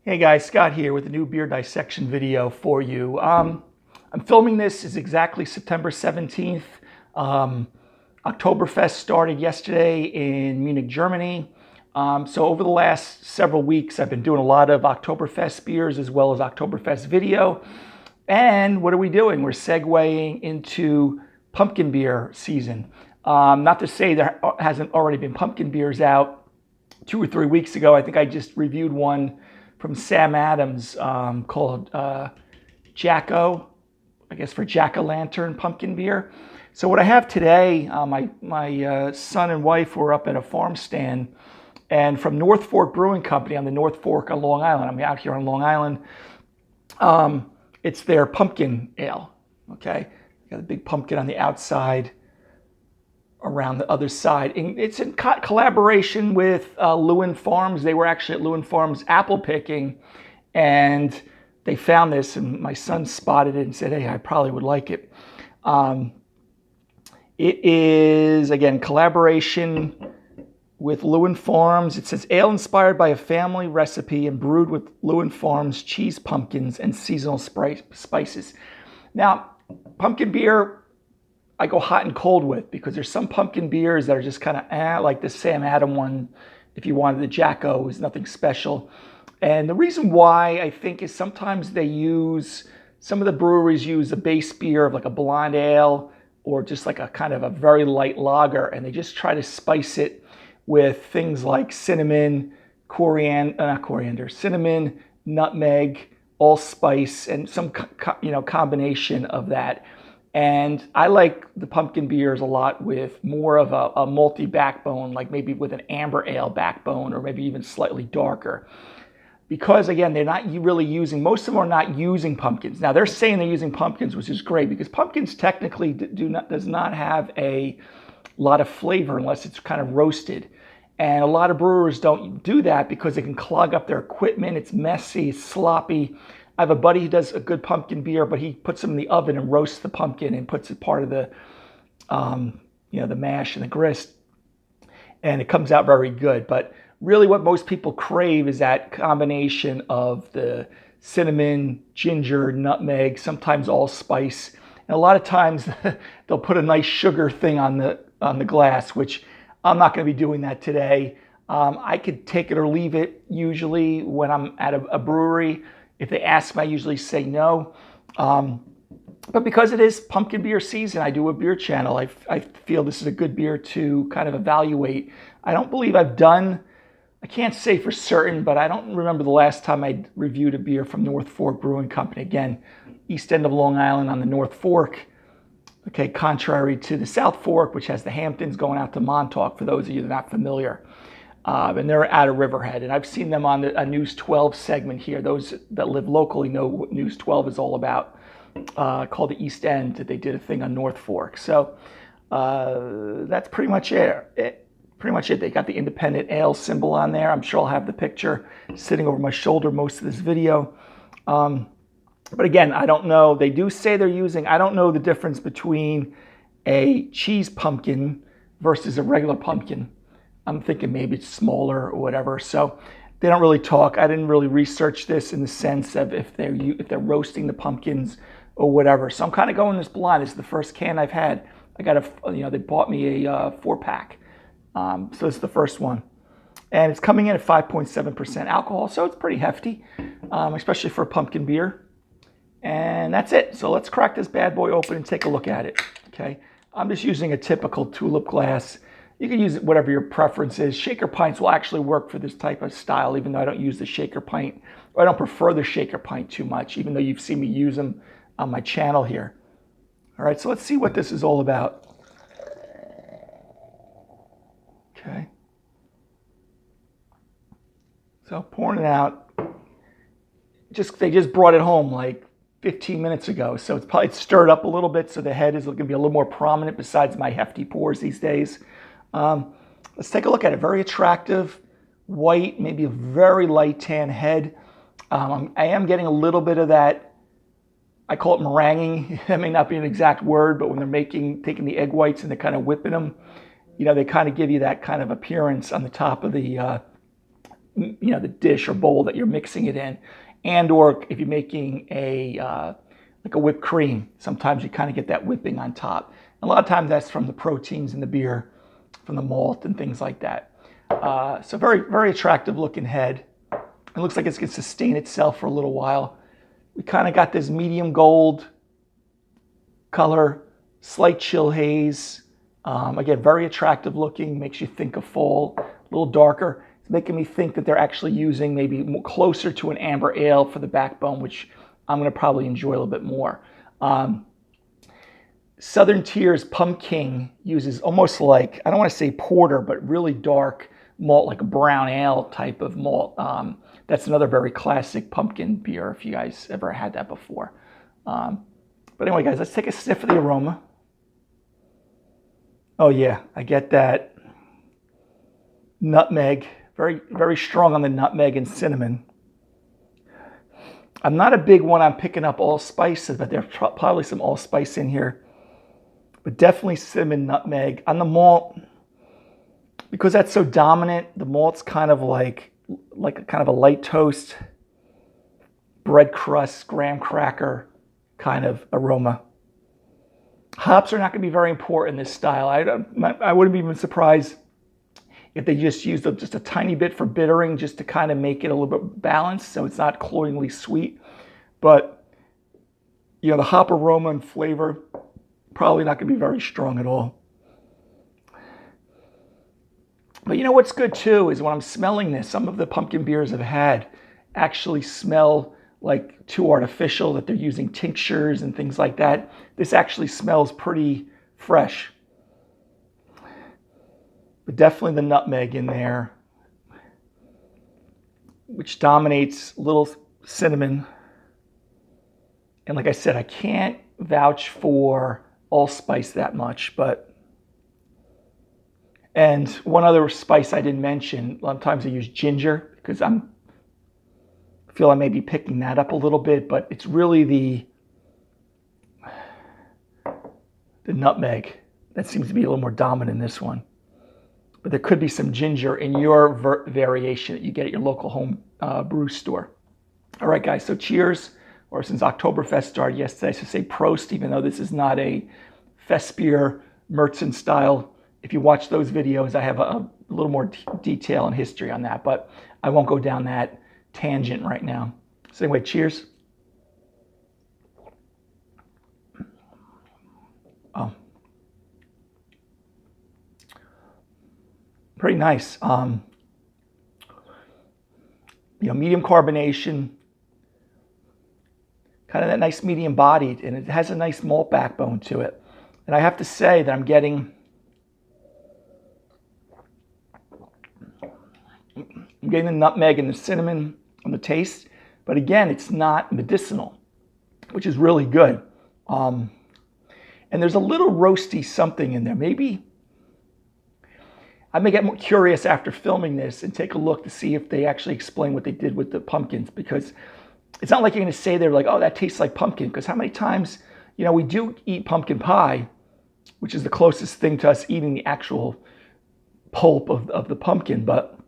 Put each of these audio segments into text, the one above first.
Hey guys, Scott here with a new beer dissection video for you. I'm filming this is exactly September 17th. Oktoberfest started yesterday in Munich, Germany. So over the last several weeks, I've been doing a lot of Oktoberfest beers as well as Oktoberfest video. And what are we doing? We're segueing into pumpkin beer season. Not to say there hasn't already been pumpkin beers out 2 or 3 weeks ago. I think I just reviewed one from Sam Adams called Jacko, I guess for Jack-o'-lantern pumpkin beer. So what I have today, my son and wife were up at a farm stand, and from North Fork Brewing Company on the North Fork of Long Island. I'm out here on Long Island. It's their pumpkin ale. Okay, got a big pumpkin on the outside, around the other side. And it's in collaboration with Lewin Farms. They were actually at Lewin Farms apple picking, and they found this, and my son spotted it and said, hey, I probably would like it. It is, again, collaboration with Lewin Farms. It says, ale inspired by a family recipe and brewed with Lewin Farms cheese pumpkins and seasonal spices. Now, pumpkin beer, I go hot and cold with, because there's some pumpkin beers that are just kind of like the Sam Adams one. If you wanted the Jacko, is nothing special. And the reason why I think is sometimes some of the breweries use a base beer of like a blonde ale or just like a kind of a very light lager, and they just try to spice it with things like cinnamon, cinnamon, nutmeg, allspice, and some combination of that. And I like the pumpkin beers a lot with more of a malty backbone, like maybe with an amber ale backbone or maybe even slightly darker. Because again, they're not really using, most of them are not using pumpkins. Now they're saying they're using pumpkins, which is great, because pumpkins technically does not have a lot of flavor unless it's kind of roasted. And a lot of brewers don't do that because it can clog up their equipment. It's messy, it's sloppy. I have a buddy who does a good pumpkin beer, but he puts them in the oven and roasts the pumpkin and puts it part of the, the mash and the grist, and it comes out very good. But really, what most people crave is that combination of the cinnamon, ginger, nutmeg, sometimes allspice, and a lot of times they'll put a nice sugar thing on the glass, which I'm not going to be doing that today. I could take it or leave it usually when I'm at a brewery. If they ask me, I usually say no. But because it is pumpkin beer season, I do a beer channel. I feel this is a good beer to kind of evaluate. I don't believe I can't say for certain, but I don't remember the last time I reviewed a beer from North Fork Brewing Company. Again, east end of Long Island on the North Fork. Okay, contrary to the South Fork, which has the Hamptons going out to Montauk, for those of you that are not familiar. And they're out of Riverhead. And I've seen them on a News 12 segment here. Those that live locally know what News 12 is all about, called the East End. They did a thing on North Fork. So that's pretty much it. They got the independent ale symbol on there. I'm sure I'll have the picture sitting over my shoulder most of this video. But again, I don't know. They do say they're using, I don't know the difference between a cheese pumpkin versus a regular pumpkin. I'm thinking maybe it's smaller or whatever. So they don't really talk. I didn't really research this in the sense of if they're roasting the pumpkins or whatever. So I'm kind of going this blind. This is the first can I've had. They bought me a 4-pack. So it's the first one. And it's coming in at 5.7% alcohol. So it's pretty hefty, especially for a pumpkin beer. And that's it. So let's crack this bad boy open and take a look at it. Okay. I'm just using a typical tulip glass. You can use it whatever your preference is. Shaker pints will actually work for this type of style, even though I don't use the shaker pint. Or I don't prefer the shaker pint too much, even though you've seen me use them on my channel here. All right, so let's see what this is all about. Okay. So pouring it out. They just brought it home like 15 minutes ago, so it's probably stirred up a little bit, so the head is going to be a little more prominent besides my hefty pours these days. Let's take a look at it. Very attractive, white, maybe a very light tan head. I am getting a little bit of that, I call it meringuing. That may not be an exact word, but when they're taking the egg whites and they're kind of whipping them, they kind of give you that kind of appearance on the top of the the dish or bowl that you're mixing it in, and or if you're making like a whipped cream, sometimes you kind of get that whipping on top. A lot of times that's from the proteins in the beer, from the malt and things like that. So very, very attractive looking head. It looks like it's going to sustain itself for a little while. We kind of got this medium gold color, slight chill haze. Again, very attractive looking, makes you think of fall, a little darker. It's making me think that they're actually using maybe closer to an amber ale for the backbone, which I'm going to probably enjoy a little bit more. Southern Tier's Pumpkin uses almost like, I don't want to say porter, but really dark malt, like a brown ale type of malt. That's another very classic pumpkin beer if you guys ever had that before. But anyway, guys, let's take a sniff of the aroma. Oh yeah, I get that nutmeg, very, very strong on the nutmeg and cinnamon. I'm not a big one on picking up allspice, but there's probably some allspice in here. But definitely cinnamon, nutmeg. On the malt, because that's so dominant, the malt's kind of like kind of a light toast, bread crust, graham cracker kind of aroma. Hops are not going to be very important in this style. I wouldn't be even surprised if they just used just a tiny bit for bittering, just to kind of make it a little bit balanced so it's not cloyingly sweet. But the hop aroma and flavor probably not going to be very strong at all. But what's good too is when I'm smelling this, some of the pumpkin beers I've had actually smell like too artificial, that they're using tinctures and things like that. This actually smells pretty fresh. But definitely the nutmeg in there, which dominates, a little cinnamon. And like I said, I can't vouch for allspice that much, and one other spice I didn't mention, a lot of times I use ginger because I feel I may be picking that up a little bit, but it's really the nutmeg that seems to be a little more dominant in this one. But there could be some ginger in your variation that you get at your local home brew store. All right, guys, so cheers. Or since Oktoberfest started yesterday, I should say Prost, even though this is not a Festbier Märzen style. If you watch those videos, I have a little more detail and history on that, but I won't go down that tangent right now. So anyway, cheers. Oh, pretty nice. Medium carbonation, kind of that nice medium bodied, and it has a nice malt backbone to it. And I have to say that I'm getting the nutmeg and the cinnamon on the taste, but again, it's not medicinal, which is really good. And there's a little roasty something in there. Maybe I may get more curious after filming this and take a look to see if they actually explain what they did with the pumpkins, because it's not like you're going to say they're like, oh, that tastes like pumpkin, because how many times, we do eat pumpkin pie, which is the closest thing to us eating the actual pulp of the pumpkin, but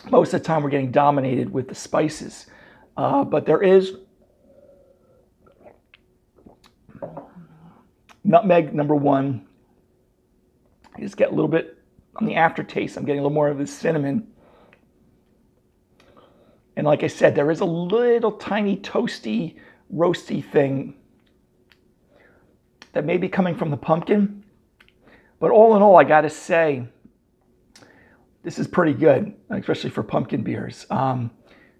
most of the time we're getting dominated with the spices. But there is nutmeg, number one. I just get a little bit on the aftertaste. I'm getting a little more of the cinnamon. And like I said, there is a little tiny toasty, roasty thing that may be coming from the pumpkin. But all in all, I got to say, this is pretty good, especially for pumpkin beers.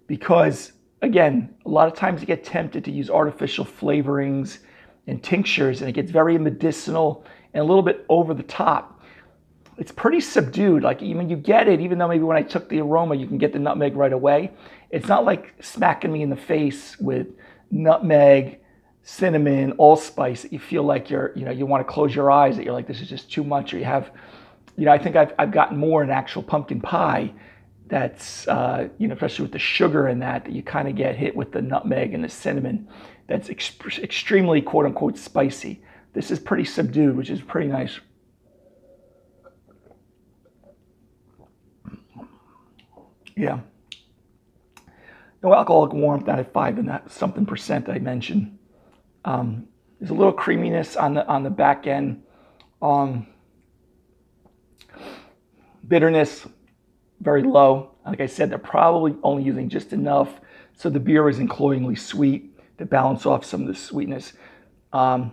Because, again, a lot of times you get tempted to use artificial flavorings and tinctures, and it gets very medicinal and a little bit over the top. It's pretty subdued. Like, even you get it, even though maybe when I took the aroma, you can get the nutmeg right away. It's not like smacking me in the face with nutmeg, cinnamon, allspice that you feel like you want to close your eyes, that you're like, this is just too much, or you have, I think I've gotten more in actual pumpkin pie that's, especially with the sugar in that you kind of get hit with the nutmeg and the cinnamon. That's extremely, quote unquote, spicy. This is pretty subdued, which is pretty nice. Yeah. No alcoholic warmth out of 5 and that something percent I mentioned. There's a little creaminess on the back end. Bitterness, very low. Like I said, they're probably only using just enough so the beer isn't cloyingly sweet to balance off some of the sweetness. But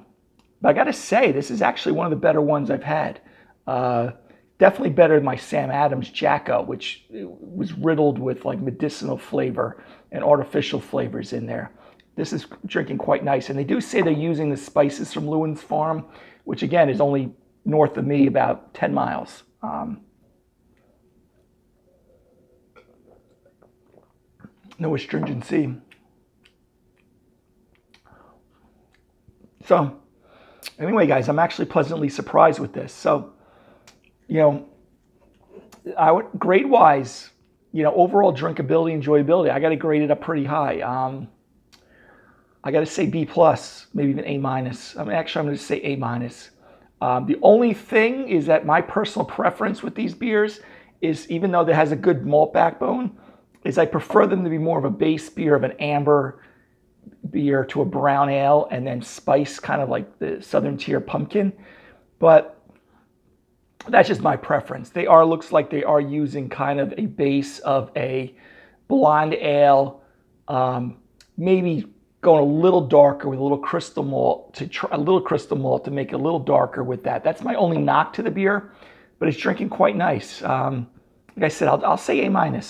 I got to say, this is actually one of the better ones I've had. Definitely better than my Sam Adams Jacko, which was riddled with like medicinal flavor and artificial flavors in there. This is drinking quite nice. And they do say they're using the spices from Lewin's Farm, which again is only north of me about 10 miles. No astringency. So anyway, guys, I'm actually pleasantly surprised with this. So, grade-wise, overall drinkability, enjoyability, I got to grade it up pretty high. I got to say B+, maybe even A-. I'm going to say A-. The only thing is that my personal preference with these beers is, even though it has a good malt backbone, is I prefer them to be more of a base beer, of an amber beer to a brown ale, and then spice kind of like the Southern Tier Pumpkin. But that's just my preference. Looks like they are using kind of a base of a blonde ale, maybe going a little darker with a little crystal malt to make it a little darker with that. That's my only knock to the beer, but it's drinking quite nice. Like I said, I'll say A-.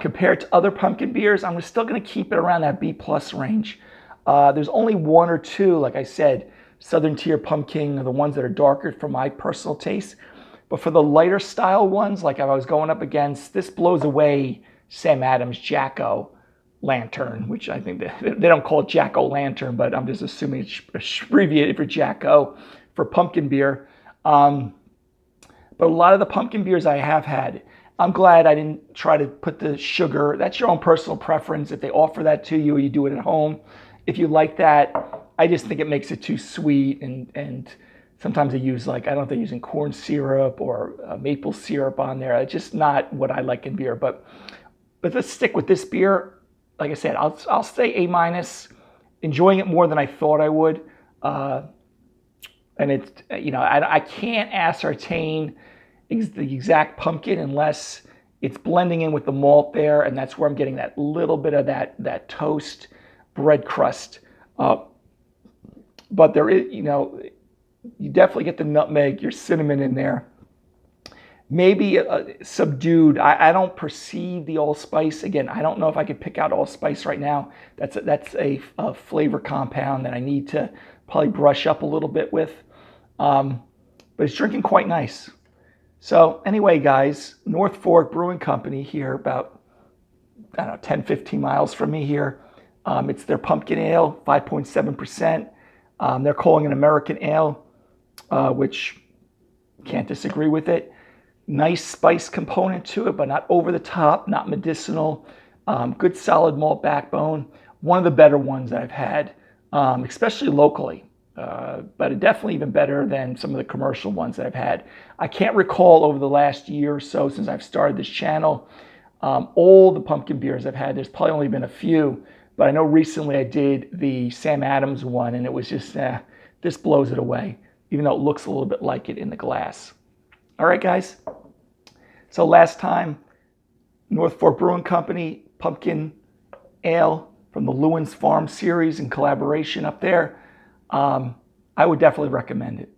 Compared to other pumpkin beers, I'm still going to keep it around that B+ range. There's only one or two, like I said, Southern Tier Pumpkin are the ones that are darker for my personal taste. But for the lighter style ones, like I was going up against, this blows away Sam Adams Jacko Lantern, which I think they don't call it Jacko Lantern, but I'm just assuming it's abbreviated for Jacko for pumpkin beer. But a lot of the pumpkin beers I have had, I'm glad I didn't try to put the sugar. That's your own personal preference. If they offer that to you or you do it at home, if you like that, I just think it makes it too sweet. And sometimes they use I don't know if they're using corn syrup or maple syrup on there. It's just not what I like in beer. But let's stick with this beer. Like I said, I'll say A-. Enjoying it more than I thought I would. And it's, I can't ascertain the exact pumpkin unless it's blending in with the malt there, and that's where I'm getting that little bit of that toast bread crust. But there is, you definitely get the nutmeg, your cinnamon in there. Maybe subdued. I don't perceive the allspice. Again, I don't know if I could pick out allspice right now. That's a flavor compound that I need to probably brush up a little bit with. But it's drinking quite nice. So anyway, guys, North Fork Brewing Company here, about, 10, 15 miles from me here. It's their pumpkin ale, 5.7%. They're calling it American ale, which can't disagree with it. Nice spice component to it, but not over the top, not medicinal. Good solid malt backbone. One of the better ones that I've had, especially locally. But definitely even better than some of the commercial ones that I've had. I can't recall over the last year or so since I've started this channel, all the pumpkin beers I've had. There's probably only been a few, but I know recently I did the Sam Adams one, and it was just, this blows it away, even though it looks a little bit like it in the glass. All right, guys. So last time, North Fork Brewing Company, pumpkin ale from the Lewin's Farm series in collaboration up there. I would definitely recommend it.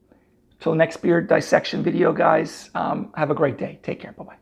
Till the next beer dissection video, guys, have a great day. Take care. Bye-bye.